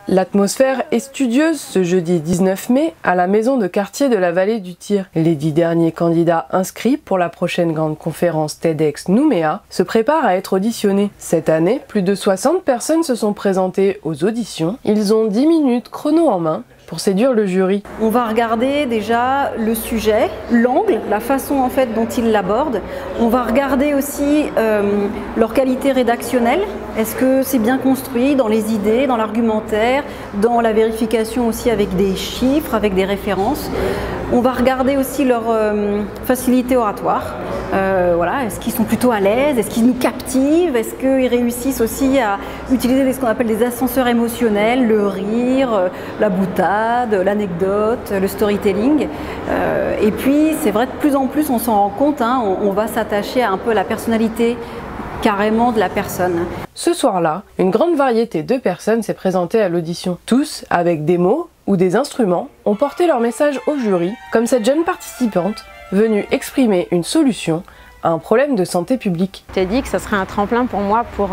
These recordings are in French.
L'atmosphère est studieuse ce jeudi 19 mai à la maison de quartier de la vallée du Tyr. Les 10 derniers candidats inscrits pour la prochaine grande conférence TEDx Nouméa se préparent à être auditionnés. Cette année, plus de 60 personnes se sont présentées aux auditions. Ils ont 10 minutes chrono en main pour séduire le jury. On va regarder déjà le sujet, l'angle, la façon en fait dont ils l'abordent. On va regarder aussi leur qualité rédactionnelle. Est-ce que c'est bien construit dans les idées, dans l'argumentaire, dans la vérification aussi avec des chiffres, avec des références. On va regarder aussi leur facilité oratoire. Voilà, est-ce qu'ils sont plutôt à l'aise? Est-ce qu'ils nous captivent? Est-ce qu'ils réussissent aussi à utiliser ce qu'on appelle des ascenseurs émotionnels, le rire, la boutade, l'anecdote, le storytelling? Et puis, c'est vrai, de plus en plus, on s'en rend compte, hein, on va s'attacher à un peu la personnalité carrément de la personne. Ce soir-là, une grande variété de personnes s'est présentée à l'audition. Tous, avec des mots ou des instruments, ont porté leur message au jury, comme cette jeune participante venue exprimer une solution à un problème de santé publique. Je t'ai dit que ça serait un tremplin pour moi pour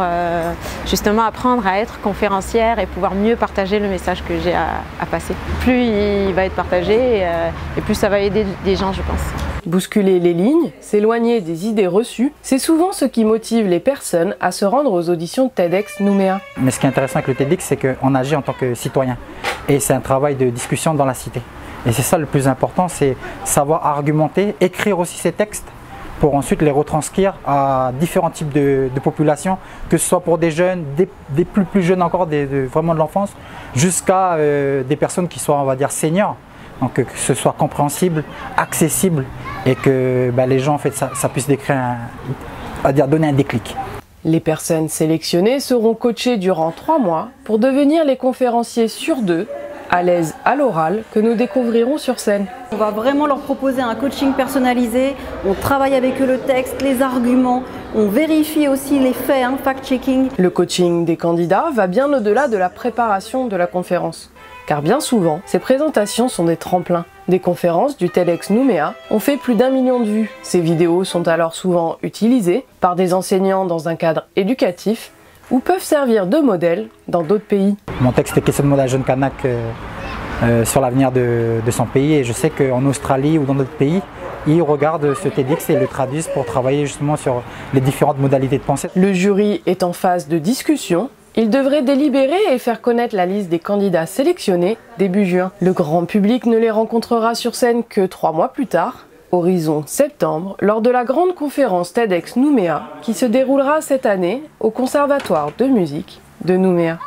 justement apprendre à être conférencière et pouvoir mieux partager le message que j'ai à passer. Plus il va être partagé et plus ça va aider des gens, je pense. Bousculer les lignes, s'éloigner des idées reçues, c'est souvent ce qui motive les personnes à se rendre aux auditions de TEDx Nouméa. Mais ce qui est intéressant avec le TEDx, c'est qu'on agit en tant que citoyen. Et c'est un travail de discussion dans la cité. Et c'est ça le plus important, c'est savoir argumenter, écrire aussi ces textes pour ensuite les retranscrire à différents types de populations, que ce soit pour des jeunes, des plus jeunes encore, vraiment de l'enfance, jusqu'à des personnes qui soient, on va dire, seniors. Donc que ce soit compréhensible, accessible et que les gens, en fait, ça puisse donner un déclic. Les personnes sélectionnées seront coachées durant 3 mois pour devenir les conférenciers sur 2, à l'aise à l'oral, que nous découvrirons sur scène. On va vraiment leur proposer un coaching personnalisé, on travaille avec eux le texte, les arguments, on vérifie aussi les faits, fact-checking. Le coaching des candidats va bien au-delà de la préparation de la conférence. Car bien souvent, ces présentations sont des tremplins. Des conférences du TEDx Nouméa ont fait plus d'1 million de vues. Ces vidéos sont alors souvent utilisées par des enseignants dans un cadre éducatif ou peuvent servir de modèle dans d'autres pays. Mon texte est questionnement d'un jeune Kanak sur l'avenir de son pays et je sais qu'en Australie ou dans d'autres pays, ils regardent ce TEDx et le traduisent pour travailler justement sur les différentes modalités de pensée. Le jury est en phase de discussion. Il devrait délibérer et faire connaître la liste des candidats sélectionnés début juin. Le grand public ne les rencontrera sur scène que 3 mois plus tard, horizon septembre, lors de la grande conférence TEDx Nouméa qui se déroulera cette année au Conservatoire de musique de Nouméa.